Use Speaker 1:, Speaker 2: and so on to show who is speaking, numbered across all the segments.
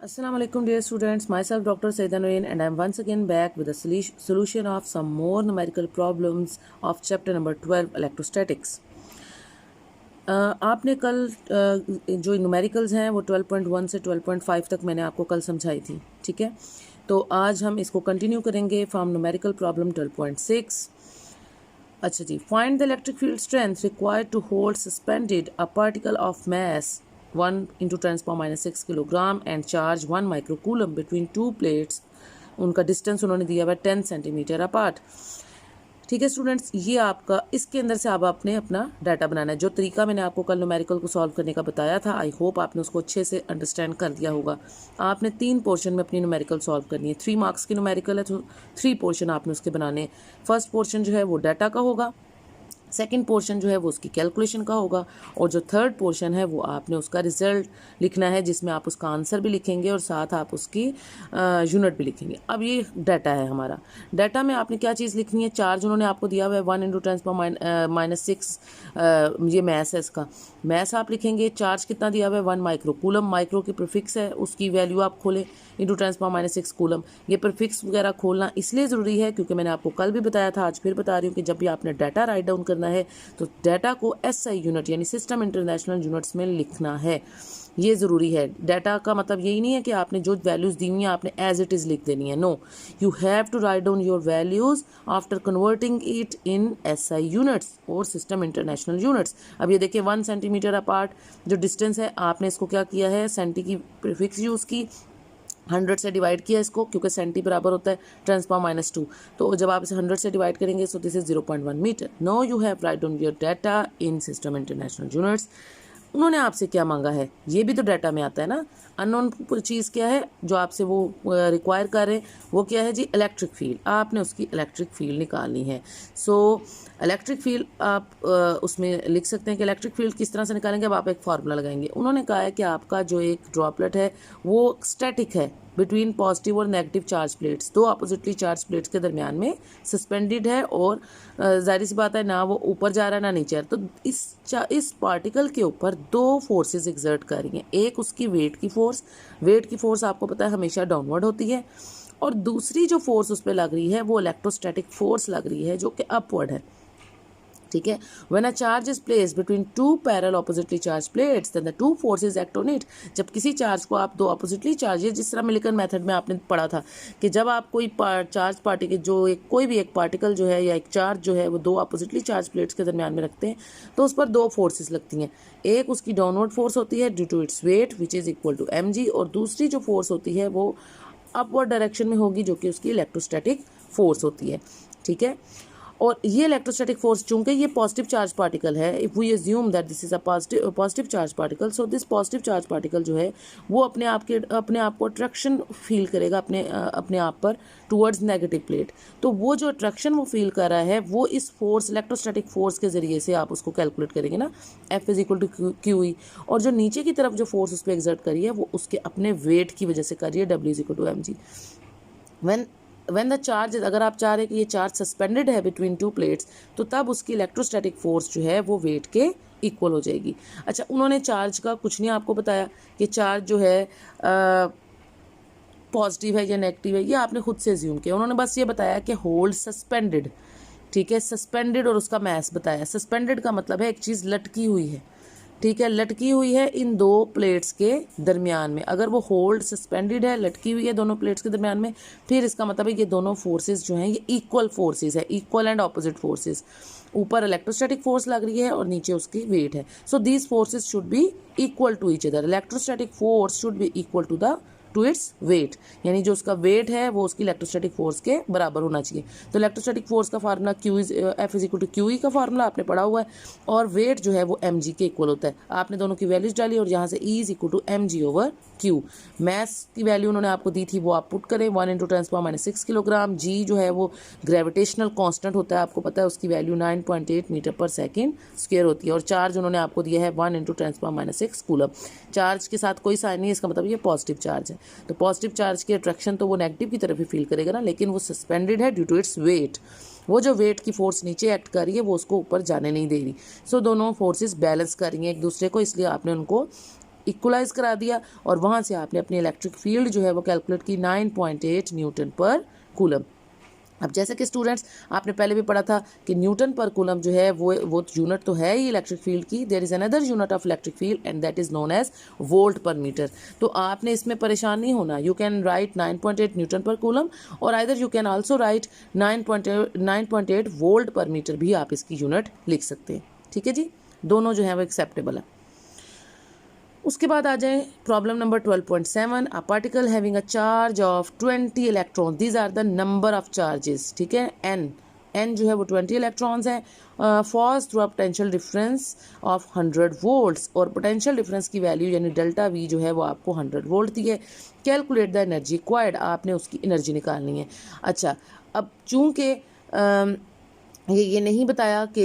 Speaker 1: Assalamu alaikum dear students, myself Dr. Saidan Rain and I am once again back with a solution of some more numerical problems of chapter number 12 electrostatics. आपने कल जो numericals हैं वो 12.1 से 12.5 तक मैंने आपको कल समझाई थी, ठीक है। तो आज हम इसको कंटिन्यू करेंगे फ्रॉम न्यूमेरिकल प्रॉब्लम 12.6। अच्छा जी, find the electric field strength required to hold suspended a particle of mass 1 into 10⁻⁶ kilogram and charge 1 microcoulomb between two plates. उनका डिस्टेंस उन्होंने दिया हुआ 10 सेंटीमीटर अपार्ट। ठीक है स्टूडेंट्स, ये आपका इसके अंदर से आप आपने अपना डाटा बनाना है। जो तरीका मैंने आपको कल न्यूमेरिकल को सॉल्व करने का बताया था, आई होप आपने उसको अच्छे से अंडरस्टैंड कर दिया होगा। आपने 3 पोर्शन में अपनी न्यूमेरिकल सॉल्व करनी है। 3 मार्क्स की न्यूमेरिकल है तो 3 पोर्शन आपने उसके बनाने। फर्स्ट पोर्शन जो है वो डाटा का होगा, सेकंड पोर्शन जो है वो उसकी कैलकुलेशन का होगा, और जो थर्ड पोर्शन है वो आपने उसका रिजल्ट लिखना है, जिसमें आप उसका आंसर भी लिखेंगे और साथ आप उसकी यूनिट भी लिखेंगे। अब ये डाटा है हमारा। डाटा में आपने क्या चीज़ लिखनी है? चार्ज उन्होंने आपको दिया हुआ है 1 × 10⁻⁶, ये मैस है, इसका मैस आप लिखेंगे। चार्ज कितना दिया हुआ है? 1 माइक्रोकूलम, माइक्रो की प्रीफिक्स है, उसकी वैल्यू आप खोलें × 10⁻⁶ कूलम। ये प्रीफिक्स वगैरह खोलना इसलिए ज़रूरी है क्योंकि मैंने आपको कल भी बताया था, आज फिर बता रही हूँ कि जब भी आपने डाटा राइट डाउन करना है तो डाटा को SI यूनिट यानी सिस्टम इंटरनेशनल यूनिट्स में लिखना है। ये ज़रूरी है। डाटा का मतलब यही नहीं है कि आपने जो वैल्यूज़ दी हुई हैं आपने एज इट इज़ लिख देनी है। No, you have to write down your values after converting it in SI units और सिस्टम इंटरनेशनल यूनिट्स। अब ये देखिए 1 सेंटीमीटर अपार्ट जो डिस्टेंस है, आपने इसको क्या किया है? सेंटी की प्रीफिक्स यूज़ की, 100 से डिवाइड किया इसको, क्योंकि सेंटी बराबर होता है 10⁻⁻²। तो जब आप इसे 100 से डिवाइड करेंगे so this is 0.1 metre. No, you have write down your data in system international units. उन्होंने आपसे क्या मांगा है? ये भी तो डाटा में आता है ना। अननोन चीज़ क्या है जो आपसे वो रिक्वायर कर रहे हैं? वो क्या है जी? Electric field. आपने उसकी इलेक्ट्रिक फील्ड निकालनी है। सो इलेक्ट्रिक फील्ड आप उसमें लिख सकते हैं कि इलेक्ट्रिक फील्ड किस तरह से निकालेंगे। अब आप एक फार्मूला लगाएंगे। उन्होंने कहा है कि आपका जो एक ड्रॉपलेट है वो स्टैटिक है बिटवीन पॉजिटिव और negative charge plates, 2 oppositely charge plates के दरमियान में सस्पेंडेड है, और जाहिर सी बात है ना वो ऊपर जा रहा है ना नीचे आ रहा। तो इस पार्टिकल के ऊपर 2 फोर्सेस एग्जर्ट कर रही हैं। एक उसकी वेट की फोर्स आपको पता है हमेशा डाउनवर्ड होती है, और दूसरी जो फोर्स उस पर लग रही है वो इलेक्ट्रोस्टैटिक फोर्स लग रही है जो कि अपवर्ड है। ठीक है। When a charge is placed between 2 parallel oppositely charged plates then the 2 forces act on it. जब किसी चार्ज को आप 2 ऑपोजिटली चार्जेस, जिस तरह मिलिकन मेथड में आपने पढ़ा था कि जब आप कोई चार्ज पार्टिकल कोई भी एक पार्टिकल जो है या एक चार्ज जो है वो 2 ऑपोजिटली चार्ज प्लेट्स के दरमियान में रखते हैं तो उस पर 2 फोर्सेस लगती हैं। एक उसकी डाउनवर्ड फोर्स होती है due to its weight which is equal to mg, और दूसरी जो फोर्स होती है वो अपवर्ड डायरेक्शन में होगी जो कि उसकी इलेक्ट्रोस्टैटिक फोर्स होती है। ठीक है। और ये इलेक्ट्रोस्टैटिक फोर्स, चूंकि ये पॉजिटिव चार्ज पार्टिकल है, if we assume that this is a positive charge particle, so this positive charge particle जो है वो अपने आप को अट्रैक्शन फील करेगा अपने आप पर टुवर्ड्स नेगेटिव प्लेट। तो वो जो अट्रैक्शन वो फील कर रहा है वो इस फोर्स इलेक्ट्रोस्टैटिक फोर्स के जरिए से आप उसको कैलकुलेट करेंगे ना, F is equal to QE। और जो नीचे की तरफ जो फोर्स उस पर एग्जर्ट करी है वो उसके अपने वेट की वजह से कर रही है, W is equal to mg। When the charge, अगर आप चाह रहे हैं कि ये चार्ज सस्पेंडेड है बिटवीन 2 प्लेट्स तो तब उसकी इलेक्ट्रोस्टैटिक फोर्स जो है वो वेट के इक्वल हो जाएगी। अच्छा, उन्होंने चार्ज का कुछ नहीं आपको बताया कि चार्ज जो है पॉजिटिव है या नेगेटिव है, ये आपने खुद से अज्यूम किया। उन्होंने बस ये बताया कि होल्ड सस्पेंडेड। ठीक है, सस्पेंडेड और उसका मैस बताया। सस्पेंडेड का मतलब है एक चीज़ लटकी हुई है। ठीक है, लटकी हुई है इन 2 प्लेट्स के दरमियान में। अगर वो होल्ड सस्पेंडेड है, लटकी हुई है दोनों प्लेट्स के दरमियान में, फिर इसका मतलब है ये दोनों फोर्सेस जो हैं ये इक्वल फोर्सेस है, इक्वल एंड ऑपोजिट फोर्सेस। ऊपर इलेक्ट्रोस्टैटिक फोर्स लग रही है और नीचे उसकी वेट है। So these forces should be equal to each other. Electrostatic force should be equal to its weight, यानी जो उसका वेट है वो उसकी इलेक्ट्रोस्टैटिक फोर्स के बराबर होना चाहिए। तो इलेक्ट्रोस्टैटिक फोर्स का formula F is equal to QE का फार्मूला आपने पढ़ा हुआ है, और वेट जो है वो mg के इक्वल होता है। आपने दोनों की वैल्यूज डाली और यहाँ से E is equal to mg/Q। Mass की वैल्यू उन्होंने आपको दी थी वो आप पुट करें, 1 × 10⁻⁶ किलोग्राम। G जो है वो ग्रेविटेशनल कांस्टेंट होता है, आपको पता है उसकी वैल्यू 9.8 मीटर पर सेकेंड स्क्वायर होती है। और चार्ज उन्होंने आपको दिया है 1 × 10⁻⁶ कूलम। चार्ज के साथ कोई साइन नहीं है, इसका मतलब ये पॉजिटिव चार्ज है। तो पॉजिटिव चार्ज की अट्रैक्शन तो वो नेगेटिव की तरफ ही फील करेगा ना, लेकिन वो सस्पेंडेड है ड्यू टू इट्स वेट। वो जो वेट की फोर्स नीचे एक्ट कर रही है वो उसको ऊपर जाने नहीं दे रही। सो दोनों फोर्सेस बैलेंस कर रही हैं एक दूसरे को, इसलिए आपने उनको इक्वलाइज करा दिया और वहाँ से आपने अपनी इलेक्ट्रिक फील्ड जो है वो कैलकुलेट की 9.8 न्यूटन पर कूलम। अब जैसे कि स्टूडेंट्स आपने पहले भी पढ़ा था कि न्यूटन पर कूलम जो है वो यूनिट तो है ही इलेक्ट्रिक फील्ड की। There is another unit of electric field and that is known as volt per metre. तो आपने इसमें परेशान नहीं होना। You can write 9.8 newton per coulomb और either you can also write 9.8 volt per metre भी आप इसकी यूनिट लिख सकते हैं। ठीक है जी, दोनों जो है वो एक्सेप्टेबल है। उसके बाद आ जाए problem number 12.7। A particle having a charge of 20 electron, these are the number of charges. ठीक है, एन जो है वो 20 इलेक्ट्रॉन्स हैं, falls through a potential difference of 100 volts और पोटेंशियल डिफरेंस की वैल्यू यानी डेल्टा वी जो है वो आपको 100 वोल्ट दी है। कैलकुलेट द एनर्जी रिक्वायर्ड, आपने उसकी एनर्जी निकालनी है। अच्छा, अब चूंकि ये नहीं बताया कि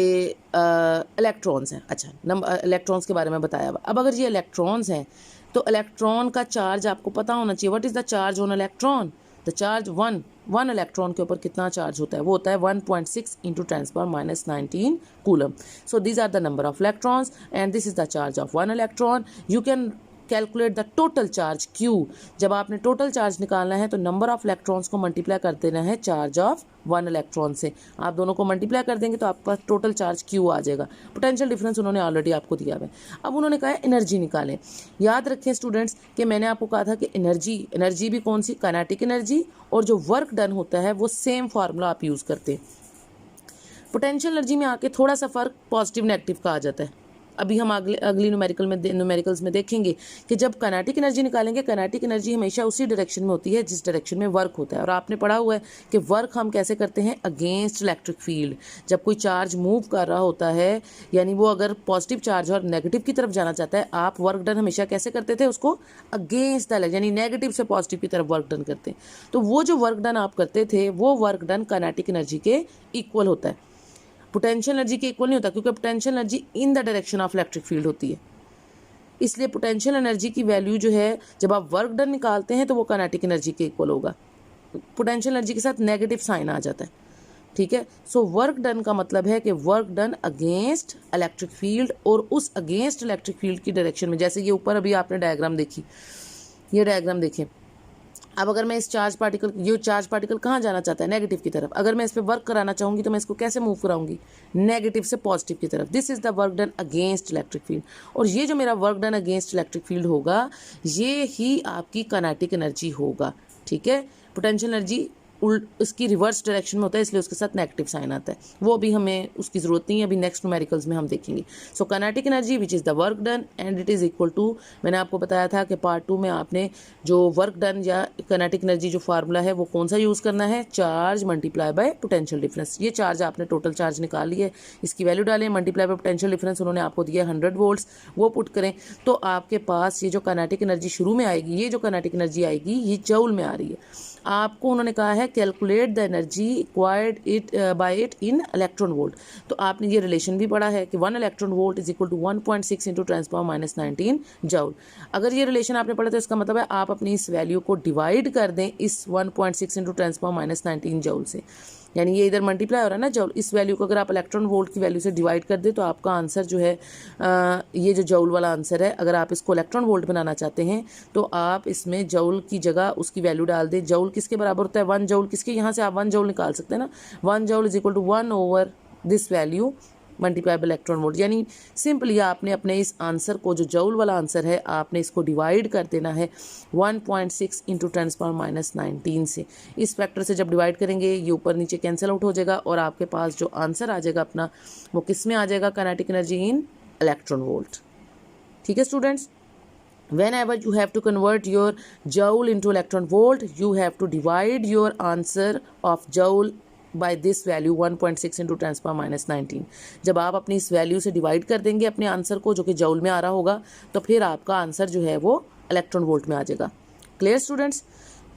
Speaker 1: इलेक्ट्रॉन्स हैं। अच्छा, नंबर इलेक्ट्रॉन्स के बारे में बताया। अब अगर ये इलेक्ट्रॉन्स हैं तो इलेक्ट्रॉन का चार्ज आपको पता होना चाहिए। What is the charge on electron? The charge one electron के ऊपर कितना चार्ज होता है? वो होता है 1.6 into 10⁻⁹ coulomb. So these are the number of electrons and this is the charge of one electron. You can calculate the total charge Q। जब आपने टोटल चार्ज निकालना है तो नंबर ऑफ इलेक्ट्रॉन्स को मल्टीप्लाई कर देना है चार्ज ऑफ वन इलेक्ट्रॉन से। आप दोनों को मल्टीप्लाई कर देंगे तो आपका टोटल चार्ज Q आ जाएगा। पोटेंशियल डिफरेंस उन्होंने ऑलरेडी आपको दिया है। अब उन्होंने कहा है एनर्जी निकालें। याद रखें स्टूडेंट्स कि मैंने आपको कहा था कि एनर्जी भी कौन सी? काइनेटिक एनर्जी, और जो वर्क डन होता है वो सेम फार्मूला आप यूज़ करते हैं। पोटेंशियल एनर्जी में आके थोड़ा सा फ़र्क पॉजिटिव नेगेटिव का आ जाता है। अभी हम अगली न्यूमेरिकल्स में देखेंगे कि जब काइनेटिक एनर्जी निकालेंगे, काइनेटिक एनर्जी हमेशा उसी डायरेक्शन में होती है जिस डायरेक्शन में वर्क होता है। और आपने पढ़ा हुआ है कि वर्क हम कैसे करते हैं? Against electric field. जब कोई चार्ज मूव कर रहा होता है, यानी वो अगर पॉजिटिव चार्ज और नेगेटिव की तरफ जाना चाहता है, आप वर्क डन हमेशा कैसे करते थे? उसको अगेंस्ट द, यानी नेगेटिव से पॉजिटिव की तरफ वर्क डन करते हैं। तो वो जो वर्क डन आप करते थे वो वर्क डन काइनेटिक एनर्जी के इक्वल होता है, पोटेंशियल एनर्जी के इक्वल नहीं होता, क्योंकि potential energy in the direction of electric field होती है। इसलिए पोटेंशियल एनर्जी की वैल्यू जो है जब आप वर्क डन निकालते हैं तो वो काइनेटिक एनर्जी के इक्वल होगा। पोटेंशियल एनर्जी के साथ नेगेटिव साइन आ जाता है। ठीक है, सो वर्क डन का मतलब है कि work done against electric field, और उस अगेंस्ट इलेक्ट्रिक फील्ड की डायरेक्शन में, जैसे ये ऊपर अभी आपने डायग्राम देखी, ये डायग्राम देखें। अब अगर मैं इस चार्ज पार्टिकल कहाँ जाना चाहता है? नेगेटिव की तरफ। अगर मैं इस पर वर्क कराना चाहूँगी तो मैं इसको कैसे मूव कराऊंगी? नेगेटिव से पॉजिटिव की तरफ। This is the work done against electric field. और ये जो मेरा work done against electric field होगा, ये ही आपकी काइनेटिक एनर्जी होगा। ठीक है, पोटेंशियल एनर्जी इसकी रिवर्स डायरेक्शन में होता है, इसलिए उसके साथ नेगेटिव साइन आता है। वो अभी हमें उसकी ज़रूरत नहीं है, अभी नेक्स्ट न्यूमेरिकल्स में हम देखेंगे। So kinetic energy which is the work done and it is equal to, मैंने आपको बताया था कि पार्ट 2 में आपने जो वर्क डन या काइनेटिक एनर्जी जो फार्मूला है वो कौन सा यूज़ करना है? Charge multiply by potential difference. ये चार्ज आपने टोटल चार्ज निकाल लिया है, इसकी वैल्यू डालें, मल्टीप्लाई बाय पोटेंशियल डिफरेंस उन्होंने आपको दिया 100 वोल्ट्स, वो पुट करें तो आपके पास ये जो काइनेटिक एनर्जी शुरू में आएगी, ये जो काइनेटिक एनर्जी आएगी ये जूल में आ रही है। आपको उन्होंने कहा है calculate the energy required by it in electron volt. तो आपने ये रिलेशन भी पढ़ा है कि 1 electron volt is equal to 1.6 into 10⁻⁻19 joule. अगर ये रिलेशन आपने पढ़ा तो इसका मतलब है आप अपनी इस वैल्यू को डिवाइड कर दें इस 1.6 इंटू 10⁻⁻19 जूल से, यानी ये इधर मल्टीप्लाई हो रहा है ना जूल। इस वैल्यू को अगर आप इलेक्ट्रॉन वोल्ट की वैल्यू से डिवाइड कर दे तो आपका आंसर जो है ये जो जूल वाला आंसर है, अगर आप इसको इलेक्ट्रॉन वोल्ट बनाना चाहते हैं तो आप इसमें जूल की जगह उसकी वैल्यू डाल दें। जूल किसके बराबर होता है? 1 जूल। किसके? यहाँ से आप 1 जूल निकाल सकते हैं ना। 1 joule is equal to 1 over this value multiply by electron volt. यानी सिंपली आपने अपने इस आंसर को, जो जूल वाला आंसर है, आपने इसको डिवाइड कर देना है 1.6 इंटू 10⁻⁻19 से। इस फैक्टर से जब डिवाइड करेंगे ये ऊपर नीचे कैंसिल आउट हो जाएगा और आपके पास जो आंसर आ जाएगा अपना, वो किस में आ जाएगा? Kinetic energy in electron volt. ठीक है students, whenever you have to convert your joule into electron volt, you have to divide your answer of joule by this value 1.6 into 10⁻⁻19। जब आप अपनी इस वैल्यू से डिवाइड कर देंगे अपने आंसर को, जो कि जूल में आ रहा होगा, तो फिर आपका आंसर जो है वो इलेक्ट्रॉन वोल्ट में आ जाएगा। Clear students?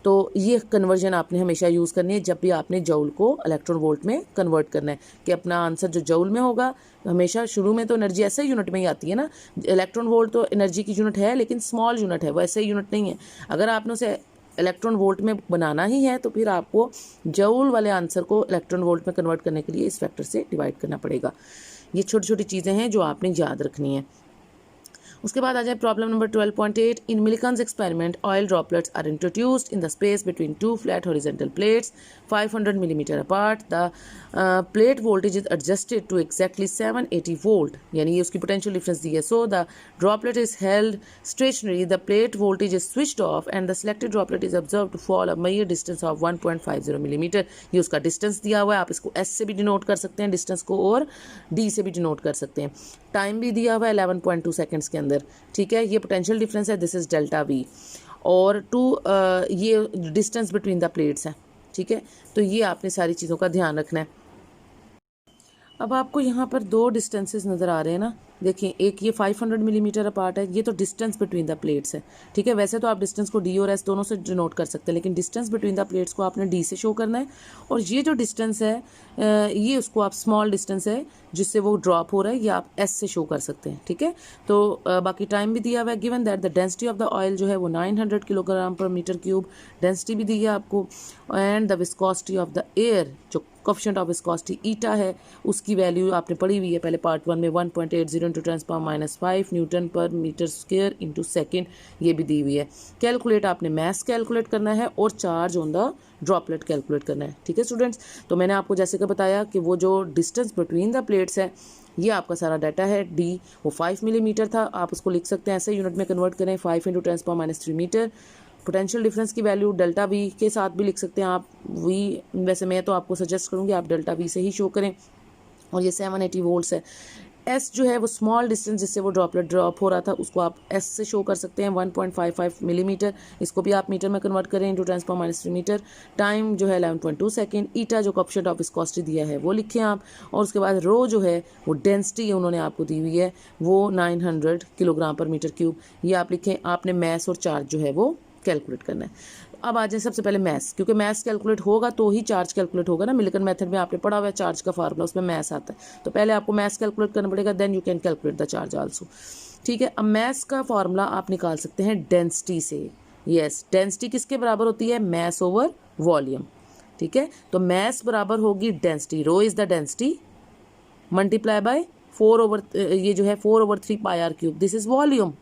Speaker 1: तो ये कन्वर्जन आपने हमेशा यूज़ करनी है जब भी आपने जूल को इलेक्ट्रॉन वोल्ट में कन्वर्ट करना है, कि अपना आंसर जो जूल में होगा, हमेशा शुरू में तो एनर्जी ऐसे यूनिट में ही आती है ना। इलेक्ट्रॉन वोल्ट तो एनर्जी की यूनिट है लेकिन स्मॉल यूनिट है, वैसे यूनिट नहीं है। अगर आपने उसे इलेक्ट्रॉन वोल्ट में बनाना ही है तो फिर आपको जूल वाले आंसर को इलेक्ट्रॉन वोल्ट में कन्वर्ट करने के लिए इस फैक्टर से डिवाइड करना पड़ेगा। ये छोटी छोटी चीज़ें हैं जो आपने याद रखनी है। उसके बाद आ जाए problem number 12.8। In Millikan's experiment oil droplets are introduced in the space between two flat horizontal plates 500 millimetre apart. The plate voltage is adjusted to exactly 780 volt, यानी ये उसकी पोटेंशियल डिफरेंस दी है। So the droplet is held stationary, the plate voltage is switched off and the selected droplet is observe to fall a measure distance of 1.50 millimetre. ये उसका distance दिया हुआ है, आप इसको एस से भी डिनोट कर सकते हैं डिस्टेंस को, और डी से भी डिनोट कर सकते हैं। टाइम भी दिया हुआ है 11.2 सेकेंड्स के अंदर, ठीक है। ये पोटेंशियल डिफरेंस है, दिस इज डेल्टा वी, और ये डिस्टेंस बिटवीन द प्लेट्स है, ठीक है। तो ये आपने सारी चीज़ों का ध्यान रखना है। अब आपको यहाँ पर दो डिस्टेंसेस नज़र आ रहे हैं ना, देखिए एक ये 500 मिलीमीटर अपार्ट है, ये तो डिस्टेंस बिटवीन द प्लेट्स है, ठीक है। वैसे तो आप डिस्टेंस को डी और एस दोनों से डिनोट कर सकते हैं, लेकिन डिस्टेंस बिटवीन द प्लेट्स को आपने डी से शो करना है। और ये जो डिस्टेंस है ये उसको आप स्मॉल डिस्टेंस है जिससे वो ड्रॉप हो रहा है, ये आप एस से शो कर सकते हैं, ठीक है। तो बाकी टाइम भी दिया हुआ है। Given that the density of the oil जो है वो 900 किलोग्राम पर मीटर क्यूब, डेंसिटी भी दी है आपको, and the viscosity of the air, जो कोफिशिएंट ऑफ विस्कोसिटी ईटा है, उसकी वैल्यू आपने पढ़ी हुई है पहले पार्ट 1 में, 1.80 इंटू 10⁻⁵ न्यूटन पर मीटर स्क्वायर इंटू सेकेंड, ये भी दी हुई है। कैलकुलेट, आपने मैस कैलकुलेट करना है और charge on the droplet calculate करना है, ठीक है स्टूडेंट्स। तो मैंने आपको जैसे कि बताया कि वो जो डिस्टेंस बिटवीन द प्लेट्स है, ये आपका सारा डाटा है। डी वो 5 मिलीमीटर था, आप उसको लिख सकते हैं ऐसे यूनिट में कन्वर्ट करें, 5 इंटू 10⁻³ मीटर। पोटेंशियल डिफरेंस की वैल्यू डेल्टा वी के साथ भी लिख सकते हैं आप, वी वैसे मैं तो आपको सजेस्ट करूँगी आप डेल्टा वी से ही शो करें, और ये 780 वोल्ट्स है। एस जो है वो स्मॉल डिस्टेंस जिससे वो ड्रॉपलेट ड्रॉप हो रहा था, उसको आप एस से शो कर सकते हैं, 1.55 मिलीमीटर, इसको भी आप मीटर में कन्वर्ट करें इंटू 10⁻³ मीटर। टाइम जो है 11.2 सेकेंड। ईटा जो कोफिशिएंट ऑफ विस्कोसिटी दिया है वो लिखें आप, और उसके बाद रो जो है वो डेंसिटी उन्होंने आपको दी हुई है वो 900 किलोग्राम पर मीटर क्यूब, ये आप लिखें। आपने मैस और चार्ज जो है वो कैलकुलेट करना है। अब आ जाए सबसे पहले मैस, क्योंकि मैस कैलकुलेट होगा तो ही चार्ज कैलकुलेट होगा ना। मिलिकन मेथड में आपने पढ़ा हुआ है चार्ज का फार्मूला, उसमें मैस आता है, तो पहले आपको मैस कैलकुलेट करना पड़ेगा, then you can calculate the charge also, ठीक है। अब मैस का फार्मूला आप निकाल सकते हैं डेंसिटी से। यस, डेंसिटी किसके बराबर होती है? मैस ओवर वॉल्यूम, ठीक है। तो मैस बराबर होगी density, rho is the density multiply by 4/, ये जो है 4/3 pi R cube, this is volume.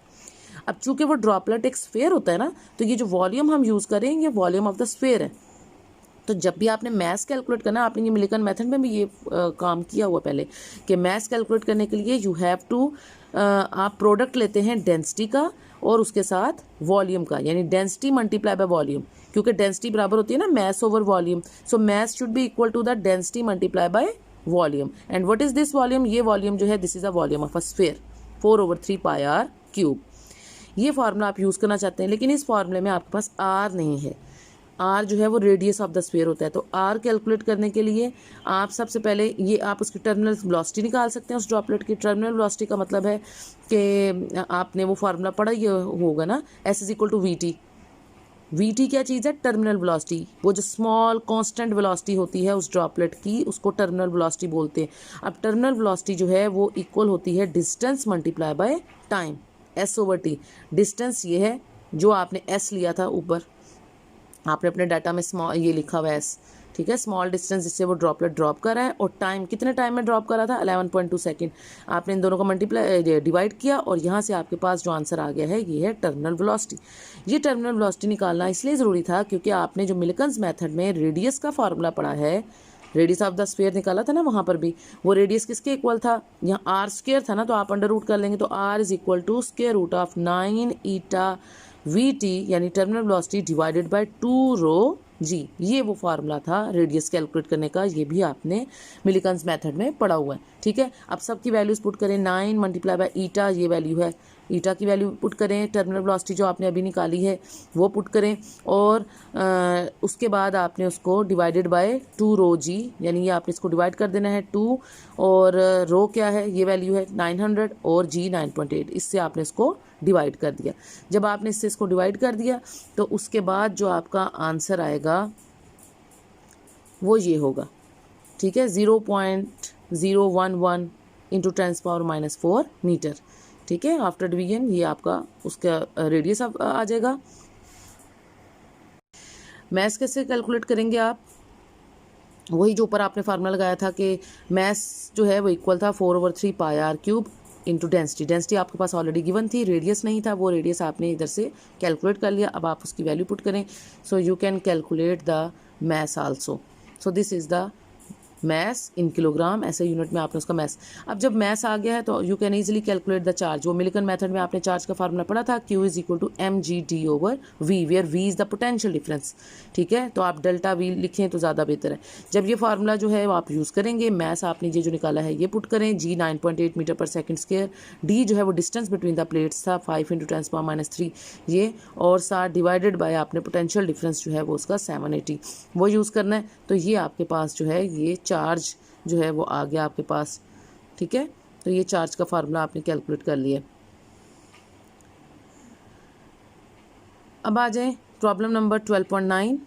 Speaker 1: अब चूंकि वो ड्रॉपलेट एक स्फीयर होता है ना, तो ये जो वॉल्यूम हम यूज़ करेंगे ये वॉल्यूम ऑफ द स्फीयर है। तो जब भी आपने मैस कैलकुलेट करना, आपने ये मिलिकन मेथड में भी ये काम किया हुआ पहले कि मैस कैलकुलेट करने के लिए यू हैव टू, आप प्रोडक्ट लेते हैं डेंसिटी का और उसके साथ वॉल्यूम का, यानी डेंसिटी मल्टीप्लाई बाय वॉल्यूम, क्योंकि डेंसिटी बराबर होती है ना mass over volume. So mass should be equal to the density multiply by volume. And what is this volume? ये वॉल्यूम जो है this is a volume of a sphere, 4/3 pi R cube. ये formula आप use करना चाहते हैं, लेकिन इस फार्मूले में आपके पास आर नहीं है। आर जो है वो रेडियस ऑफ द स्फीयर होता है। तो आर कैलकुलेट करने के लिए आप सबसे पहले ये आप उसकी टर्मिनल वेलोसिटी निकाल सकते हैं। उस ड्रॉपलेट की टर्मिनल वेलोसिटी का मतलब है कि आपने वो फार्मूला पढ़ा ये होगा ना, S is equal to V T. V T क्या चीज़ है? Terminal velocity. वो जो स्मॉल कांस्टेंट वेलोसिटी होती है उस ड्रॉपलेट की, उसको टर्मिनल वेलोसिटी बोलते हैं। अब टर्मिनल वेलोसिटी जो है वो इक्वल होती है distance multiply by time, S/T। Distance ये है जो आपने S लिया था ऊपर, आपने अपने डाटा में स्मॉल ये लिखा हुआ है S, ठीक है, स्मॉल डिस्टेंस जिससे वो ड्रॉपलेट ड्रॉप कर रहा है, और टाइम कितने टाइम में ड्रॉप कर रहा था? 11.2 सेकेंड। आपने इन दोनों को मल्टीप्लाई डिवाइड किया और यहाँ से आपके पास जो आंसर आ गया है ये है टर्मिनल वेलोसिटी। ये टर्मिनल वेलोसिटी निकालना इसलिए ज़रूरी था क्योंकि आपने जो मिलिकन्स मेथड में रेडियस का फार्मूला पढ़ा है, रेडियस ऑफ द स्फीयर निकाला था ना, वहाँ पर भी वो रेडियस किसके इक्वल था? यहाँ आर स्क्वायर था ना, तो आप अंडर रूट कर लेंगे, तो R is equal to square root of 9 eta V T, यानी terminal velocity divided by 2 rho g. ये वो फार्मूला था रेडियस कैलकुलेट करने का, ये भी आपने मिलिकन्स मेथड में पढ़ा हुआ है, ठीक है। अब सबकी वैल्यूज पुट करें, 9 मल्टीप्लाई बाय ईटा, ये वैल्यू है, ईटा की वैल्यू पुट करें, टर्मिनल वेलोसिटी जो आपने अभी निकाली है वो पुट करें, और उसके बाद आपने उसको डिवाइडेड बाय 2 रो जी, यानी ये आपने इसको डिवाइड कर देना है 2, और रो क्या है? ये वैल्यू है 900 और जी 9.8, इससे आपने इसको डिवाइड कर दिया। जब आपने इससे इसको डिवाइड कर दिया तो उसके बाद जो आपका आंसर आएगा वो ये होगा, ठीक है, 0.011 इंटू 10⁻⁻4 मीटर, ठीक है। आफ्टर डिवीजन ये आपका उसका रेडियस आ जाएगा। मैस कैसे कैलकुलेट करेंगे आप? वही जो ऊपर आपने फार्मूला लगाया था कि मैस जो है वो इक्वल था 4/3 pi R cube, into density. Density आपके पास ऑलरेडी गिवन थी, रेडियस नहीं था, वो रेडियस आपने इधर से कैलकुलेट कर लिया। अब आप उसकी वैल्यू पुट करें, so you can calculate the mass also. So this is the mass in kilogram, ऐसे यूनिट में आपने उसका मैस। अब जब मैस आ गया है तो you can easily calculate the charge. वो मिलिकन मेथड में आपने चार्ज का फार्मूला पढ़ा था, Q is equal to mg/v, where v is the potential difference. ठीक है, तो आप डेल्टा v लिखें तो ज़्यादा बेहतर है। जब ये फार्मूला जो है वो आप यूज़ करेंगे, मैस आपने ये जो निकाला है ये पुट करें, g 9.8 मीटर पर सेकेंड स्क्वायर, d जो है वो डिस्टेंस बिटवीन द प्लेट्स था 5 × 10⁻³ ये, और 7 डिवाइडेड बाय आपने पोटेंशियल डिफरेंस जो है वो उसका 780 वो यूज़ करना है। तो ये आपके पास जो है ये चार्ज जो है वो आ गया आपके पास। ठीक है, तो ये चार्ज का फार्मूला आपने कैलकुलेट कर लिया। अब आ जाए problem number 12.9।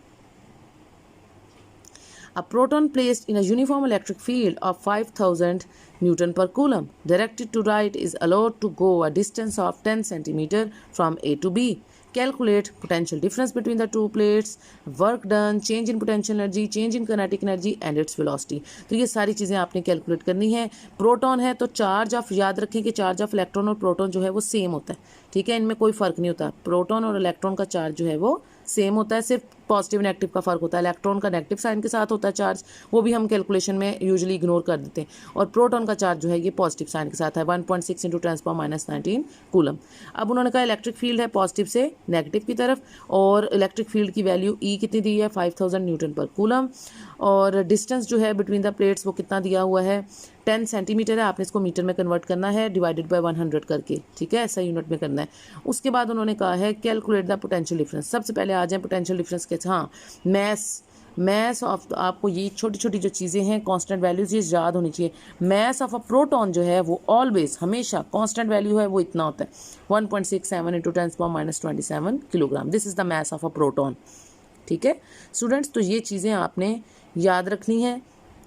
Speaker 1: A proton placed in a uniform electric field of 5000 Newton per coulomb directed to right is allowed to go a distance of 10 centimeter from A to B. Calculate potential difference between the two plates, work done, change in potential energy, change in kinetic energy and its velocity. तो ये सारी चीज़ें आपने calculate करनी है। Proton है तो charge of, याद रखें कि चार्ज ऑफ इलेक्ट्रॉन और प्रोटॉन जो है वो सेम होता है। ठीक है, इनमें कोई फ़र्क नहीं होता। प्रोटॉन और इलेक्ट्रॉन का चार्ज जो है वो सेम होता है, सिर्फ पॉजिटिव नेगेटिव का फ़र्क होता है। इलेक्ट्रॉन का नेगेटिव साइन के साथ होता है चार्ज, वो भी हम कैलकुलेशन में यूजुअली इग्नोर कर देते हैं। और प्रोटॉन का चार्ज जो है ये पॉजिटिव साइन के साथ है, 1.6 × 10⁻19 कूलम। अब उन्होंने कहा इलेक्ट्रिक फील्ड है पॉजिटिव से नेगेटिव की तरफ, और इलेक्ट्रिक फील्ड की वैल्यू ई कितनी दी है 5000 न्यूटन पर कूलम, और डिस्टेंस जो है बिटवीन द प्लेट्स वो कितना दिया हुआ है 10 सेंटीमीटर है। आपने इसको मीटर में कन्वर्ट करना है डिवाइडेड बाय 100 करके। ठीक है, ऐसा यूनिट में करना है। उसके बाद उन्होंने कहा है कैलकुलेट द पोटेंशियल डिफरेंस। सबसे पहले आ जाए पोटेंशियल डिफरेंस के, हाँ मैस ऑफ, आपको ये छोटी छोटी जो चीज़ें हैं कांस्टेंट वैल्यूज ये याद होनी चाहिए। मैस ऑफ अ प्रोटॉन जो है वो ऑलवेज हमेशा कांस्टेंट वैल्यू है वो इतना होता है 1.67 × 10⁻27 kilogram. This is the mass of a proton. ठीक है स्टूडेंट्स, तो ये चीज़ें आपने याद रखनी है।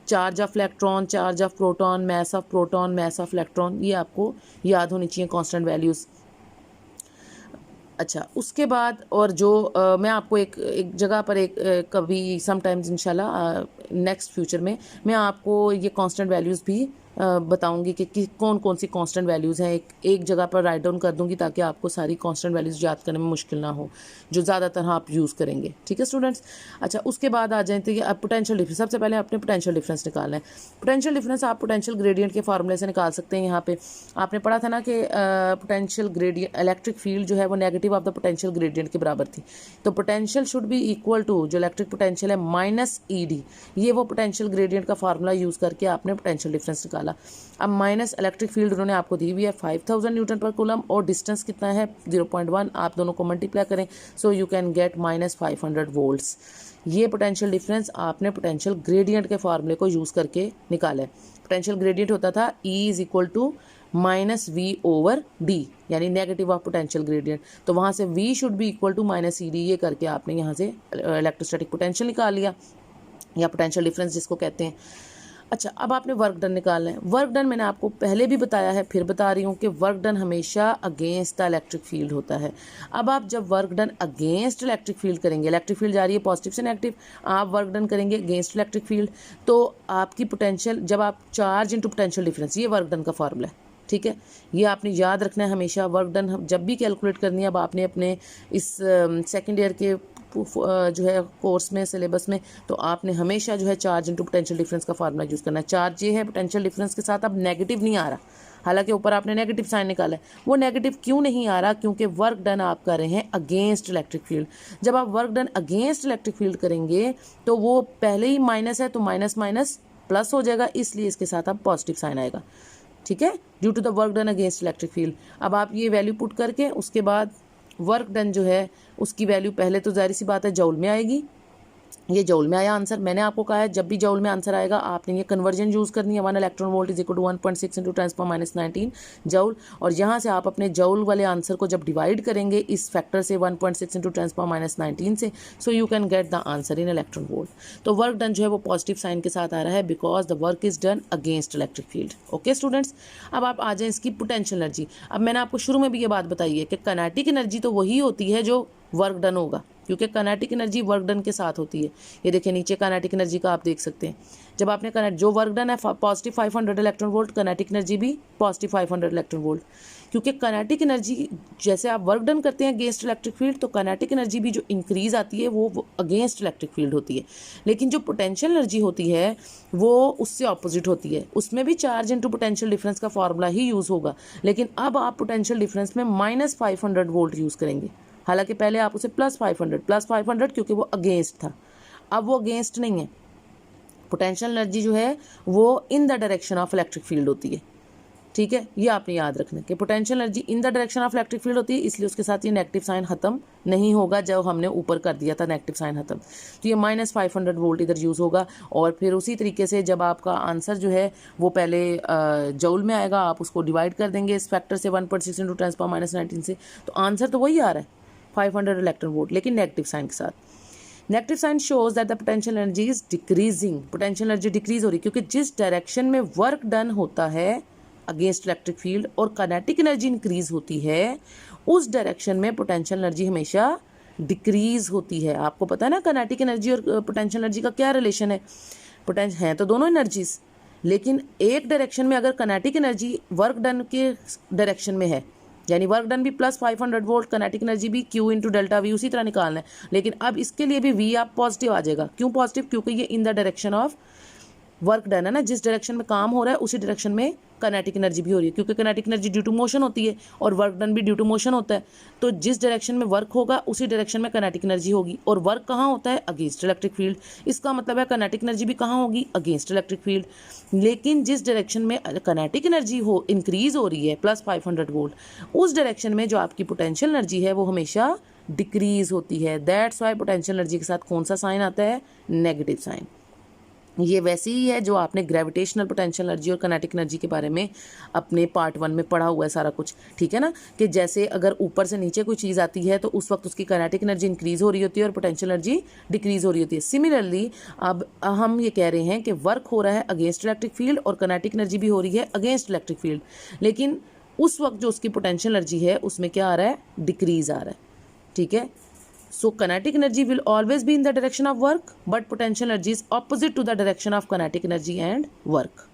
Speaker 1: Charge of electron, charge of proton, mass of proton, mass of electron, ये आपको याद होनी चाहिए कांस्टेंट वैल्यूज़। अच्छा, उसके बाद और जो मैं आपको एक जगह पर कभी समटाइम्स इंशाल्लाह नेक्स्ट फ्यूचर में मैं आपको ये कांस्टेंट वैल्यूज़ भी बताऊंगी कि कौन कौन सी कांस्टेंट वैल्यूज़ हैं। एक जगह पर राइट डाउन कर दूंगी ताकि आपको सारी कांस्टेंट वैल्यूज़ याद करने में मुश्किल ना हो, जो ज़्यादातर आप यूज़ करेंगे। ठीक है स्टूडेंट्स, अच्छा उसके बाद आ जाते हैं अब पोटेंशियल डिफरेंस। सबसे पहले आपने पोटेंशियल डिफरेंस निकालना है। पोटेंशियल डिफरेंस आप पोटेंशियल ग्रेडियंट के फार्मूले से निकाल सकते हैं। यहाँ पे आपने पढ़ा था ना कि पोटेंशियल ग्रेडियंट, इलेक्ट्रिक फील्ड जो है वो negative of the potential gradient के बराबर थी, तो potential should be equal to जो इलेक्ट्रिक पोटेंशियल है माइनस ED। ये वो पोटेंशियल ग्रेडियंट का फार्मूला यूज़ करके आपने पोटेंशियल डिफरेंस निकाला। अब माइनस इलेक्ट्रिक फील्ड उन्होंने आपको दी हुई है 5000 न्यूटन पर कूलम, और डिस्टेंस कितना है 0.1। आप दोनों को मल्टीप्लाई करें, so you can get -500 volts. ये पोटेंशियल डिफरेंस आपने पोटेंशियल ग्रेडियंट के फार्मूले को यूज़ करके निकाला है। पोटेंशियल ग्रेडियंट होता था E is equal to -V/D, यानी नेगेटिव ऑफ पोटेंशियल ग्रेडियंट, तो वहाँ से V should be equal to -ED। ये करके आपने यहाँ से इलेक्ट्रोस्टैटिक पोटेंशियल निकाल लिया, या पोटेंशियल डिफरेंस जिसको कहते हैं। अच्छा, अब आपने वर्क डन निकालना है। वर्क डन मैंने आपको पहले भी बताया है, फिर बता रही हूँ कि वर्क डन हमेशा अगेंस्ट द इलेक्ट्रिक फील्ड होता है। अब आप जब work done against electric field करेंगे, इलेक्ट्रिक फील्ड जा रही है पॉजिटिव से नेगेटिव, आप वर्क डन करेंगे अगेंस्ट इलेक्ट्रिक फील्ड, तो आपकी पोटेंशियल, जब आप चार्ज इंटू पोटेंशियल डिफरेंस, ये वर्क डन का फार्मूला है। ठीक है, ये आपने याद रखना है हमेशा। वर्क डन जब भी कैलकुलेट करनी है, अब आपने अपने इस सेकेंड ईयर के जो है कोर्स में, सिलेबस में, तो आपने हमेशा जो है चार्ज इंटू पोटेंशियल डिफरेंस का फार्मूला यूज़ करना है। चार्ज ये है पोटेंशियल डिफरेंस के साथ अब नेगेटिव नहीं आ रहा, हालांकि ऊपर आपने नेगेटिव साइन निकाला है। वो नेगेटिव क्यों नहीं आ रहा? क्योंकि वर्क डन आप कर रहे हैं अगेंस्ट इलेक्ट्रिक फील्ड। जब आप work done against electric field करेंगे तो वो पहले ही माइनस है, तो माइनस माइनस प्लस हो जाएगा, इसलिए इसके साथ अब पॉजिटिव साइन आएगा। ठीक है, due to the work done against electric field. अब आप ये वैल्यू पुट करके उसके बाद वर्क डन जो है उसकी वैल्यू पहले तो जाहिर सी बात है जौल में आएगी। ये जौल में आया आंसर। मैंने आपको कहा है जब भी जौल में आंसर आएगा आपने ये कन्वर्जन यूज़ करनी है। 1 electron volt is equal to 1.6 × 10⁻19 joule, और यहाँ से आप अपने जौल वाले आंसर को जब डिवाइड करेंगे इस फैक्टर से 1.6 × 10⁻19 से, सो you can get the answer in electron volt. तो वर्क डन जो है वो पॉजिटिव साइन के साथ आ रहा है because the work is done against electric field. Okay students, अब आप आ जाएं इसकी पोटेंशियल एनर्जी। अब मैंने आपको शुरू में भी ये बात बताई है कि काइनेटिक एनर्जी तो वही होती है जो वर्क डन होगा, क्योंकि काइनेटिक एनर्जी वर्क डन के साथ होती है। ये देखिए नीचे काइनेटिक एनर्जी का आप देख सकते हैं, जब आपने जो वर्क डन है positive 500 electron volt, kinetic energy भी पॉजिटिव 500 इलेक्ट्रॉन वोल्ट। क्योंकि काइनेटिक एनर्जी जैसे आप वर्क डन करते हैं अगेंस्ट इलेक्ट्रिक फील्ड, तो काइनेटिक एनर्जी भी जो इंक्रीज आती है वो अगेंस्ट इलेक्ट्रिक फील्ड होती है। लेकिन जो पोटेंशियल एनर्जी होती है वो उससे ऑपोजिट होती है, उसमें भी चार्ज इंटू पोटेंशियल डिफरेंस का फॉर्मूला ही यूज़ होगा, लेकिन अब आप पोटेंशियल डिफरेंस में -500 वोल्ट यूज़ करेंगे। हालांकि पहले आप उसे +500 क्योंकि वो अगेंस्ट था, अब वो अगेंस्ट नहीं है। पोटेंशियल एनर्जी जो है वो in the direction of electric field होती है, ठीक है। ये आपने याद रखना है कि potential energy in the direction of electric field होती है, इसलिए उसके साथ ये नेगेटिव साइन खत्म नहीं होगा, जब हमने ऊपर कर दिया था नेगेटिव साइन खत्म। तो ये -500 वोल्ट इधर यूज़ होगा। और फिर उसी तरीके से जब आपका आंसर जो है वो पहले जूल में आएगा, आप उसको डिवाइड कर देंगे इस फैक्टर से 1.6 × 10⁻⁻19 से, तो आंसर तो वही आ रहा है 500 इलेक्ट्रॉन वोल्ट, लेकिन नेगेटिव साइन के साथ। Negative sign shows that the potential energy is decreasing, potential energy decrease हो रही है, क्योंकि जिस डायरेक्शन में वर्क डन होता है अगेंस्ट इलेक्ट्रिक फील्ड और काइनेटिक एनर्जी इंक्रीज होती है, उस डायरेक्शन में पोटेंशियल एनर्जी हमेशा डिक्रीज होती है। आपको पता है ना काइनेटिक एनर्जी और पोटेंशियल एनर्जी का क्या रिलेशन है। पोटेंशियल है तो दोनों एनर्जीज, लेकिन एक डायरेक्शन में अगर काइनेटिक एनर्जी वर्क डन के डायरेक्शन में है, यानी वर्क डन भी +500 वोल्ट, काइनेटिक एनर्जी भी Q × ΔV उसी तरह निकालना है, लेकिन अब इसके लिए भी V आप पॉजिटिव आ जाएगा। क्यों पॉजिटिव? क्योंकि ये in the direction of work done है ना, जिस डायरेक्शन में काम हो रहा है उसी डायरेक्शन में काइनेटिक एनर्जी भी हो रही है, क्योंकि kinetic energy due to motion होती है और वर्क डन भी ड्यू टू मोशन होता है। तो जिस डायरेक्शन में वर्क होगा उसी डायरेक्शन में काइनेटिक एनर्जी होगी, और वर्क कहाँ होता है? Against electric field. इसका मतलब है काइनेटिक एनर्जी भी कहाँ होगी? Against electric field. लेकिन जिस डायरेक्शन में काइनेटिक एनर्जी हो इंक्रीज हो रही है +500 वोल्ट, उस डायरेक्शन में जो आपकी पोटेंशियल एनर्जी है वो हमेशा डिक्रीज होती है। दैट्स वाई पोटेंशियल एनर्जी के साथ कौन सा साइन आता है? Negative sign. ये वैसे ही है जो आपने ग्रेविटेशनल पोटेंशियल एनर्जी और काइनेटिक एनर्जी के बारे में अपने पार्ट 1 में पढ़ा हुआ है सारा कुछ, ठीक है ना, कि जैसे अगर ऊपर से नीचे कोई चीज़ आती है तो उस वक्त उसकी काइनेटिक एनर्जी इंक्रीज हो रही होती है और पोटेंशियल एनर्जी डिक्रीज हो रही होती है। सिमिलरली अब हम ये कह रहे हैं कि वर्क हो रहा है अगेंस्ट इलेक्ट्रिक फील्ड और काइनेटिक एनर्जी भी हो रही है अगेंस्ट इलेक्ट्रिक फील्ड, लेकिन उस वक्त जो उसकी पोटेंशियल एनर्जी है उसमें क्या आ रहा है? डिक्रीज आ रहा है, ठीक है। So kinetic energy will always be in the direction of work, but potential energy is opposite to the direction of kinetic energy and work.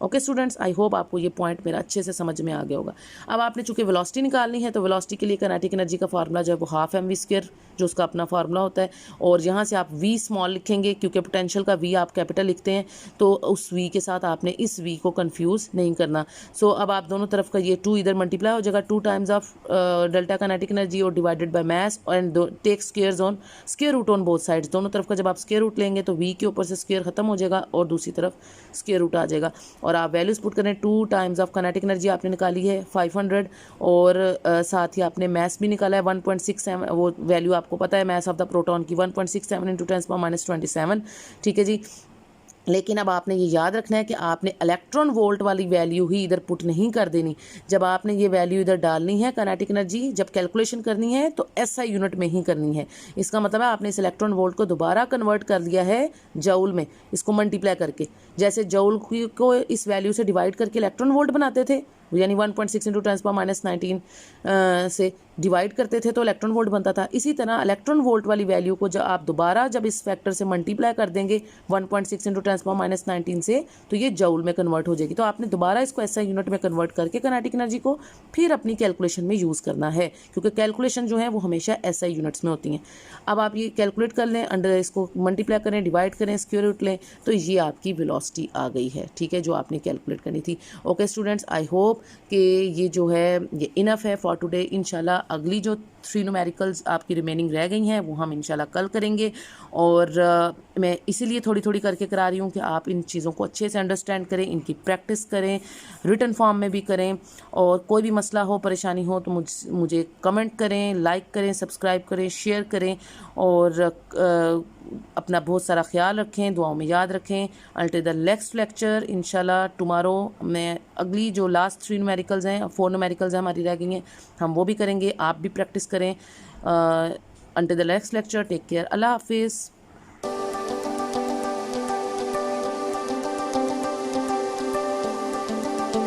Speaker 1: Okay students, I hope आपको ये पॉइंट मेरा अच्छे से समझ में आ गया होगा। अब आपने चूंकि वेलोसिटी निकालनी है तो वेलोसिटी के लिए काइनेटिक एनर्जी का फार्मूला जो है वो ½ जो उसका अपना फार्मूला होता है, और यहाँ से आप V स्मॉल लिखेंगे क्योंकि पोटेंशियल का V आप कैपिटल लिखते हैं, तो उस V के साथ आपने इस V को कंफ्यूज नहीं करना। सो अब आप दोनों तरफ का ये 2 इधर मल्टीप्लाई हो जाएगा 2 times of delta kinetic energy और divided by mass and take square root on both sides. दोनों तरफ का जब आप स्क्वायर रूट लेंगे तो V के ऊपर से स्क्वायर खत्म हो जाएगा और दूसरी तरफ स्क्वायर रूट आ जाएगा, और आप वैल्यूज पुट करें। 2 टाइम्स ऑफ काइनेटिक एनर्जी आपने निकाली है 500, और साथ ही आपने मास भी निकाला है 1.67, वो वैल्यू आपको पता है मास ऑफ द प्रोटॉन की 1.67 × 10⁻⁻27, ठीक है जी। लेकिन अब आपने ये याद रखना है कि आपने इलेक्ट्रॉन वोल्ट वाली वैल्यू ही इधर पुट नहीं कर देनी। जब आपने ये वैल्यू इधर डालनी है काइनेटिक एनर्जी, जब कैलकुलेशन करनी है तो SI यूनिट में ही करनी है। इसका मतलब है आपने इस इलेक्ट्रॉन वोल्ट को दोबारा कन्वर्ट कर दिया है जूल में, इसको मल्टीप्लाई करके। जैसे जूल को इस वैल्यू से डिवाइड करके इलेक्ट्रॉन वोल्ट बनाते थे, यानी 1.6 × 10⁻⁻19 से डिवाइड करते थे तो इलेक्ट्रॉन वोल्ट बनता था। इसी तरह इलेक्ट्रॉन वोल्ट वाली वैल्यू को जब आप दोबारा जब इस फैक्टर से मल्टीप्लाई कर देंगे 1.6 × 10⁻⁻19 से, तो ये जूल में कन्वर्ट हो जाएगी। तो आपने दोबारा इसको SI यूनिट में कन्वर्ट करके काइनेटिक एनर्जी को फिर अपनी कैलकुलेशन में यूज़ करना है, क्योंकि कैलकुलेशन जो है वो हमेशा SI यूनिट्स में होती हैं। अब आप ये कैलकुलेट कर लें, अंडर इसको मल्टीप्लाई करें, डिवाइड करें, स्क्वायर रूट लें, तो ये आपकी वेलोसिटी आ गई है, ठीक है, जो आपने कैलकुलेट करनी थी। ओके स्टूडेंट्स, आई होप कि ये जो है ये इनफ है फॉर टुडे। इंशाल्लाह अगली जो 3 न्यूमेरिकल्स आपकी रिमेनिंग रह गई हैं वो हम इंशाल्लाह कल करेंगे, और मैं इसीलिए थोड़ी थोड़ी करके करा रही हूँ कि आप इन चीज़ों को अच्छे से अंडरस्टैंड करें, इनकी प्रैक्टिस करें, रिटन फॉर्म में भी करें, और कोई भी मसला हो, परेशानी हो तो मुझे कमेंट करें, लाइक करें, सब्सक्राइब करें, शेयर करें, और अपना बहुत सारा ख्याल रखें, दुआओं में याद रखें। अल्टिल द नेक्स्ट लेक्चर इंशाल्लाह टुमारो मैं अगली जो लास्ट 3 न्यूमेरिकल्स हैं, 4 न्यूमेरिकल्स हैं हमारी रह गई हैं, हम वो भी करेंगे, आप भी प्रैक्टिस करें। Until the next lecture, take care, अल्लाह हाफिज़।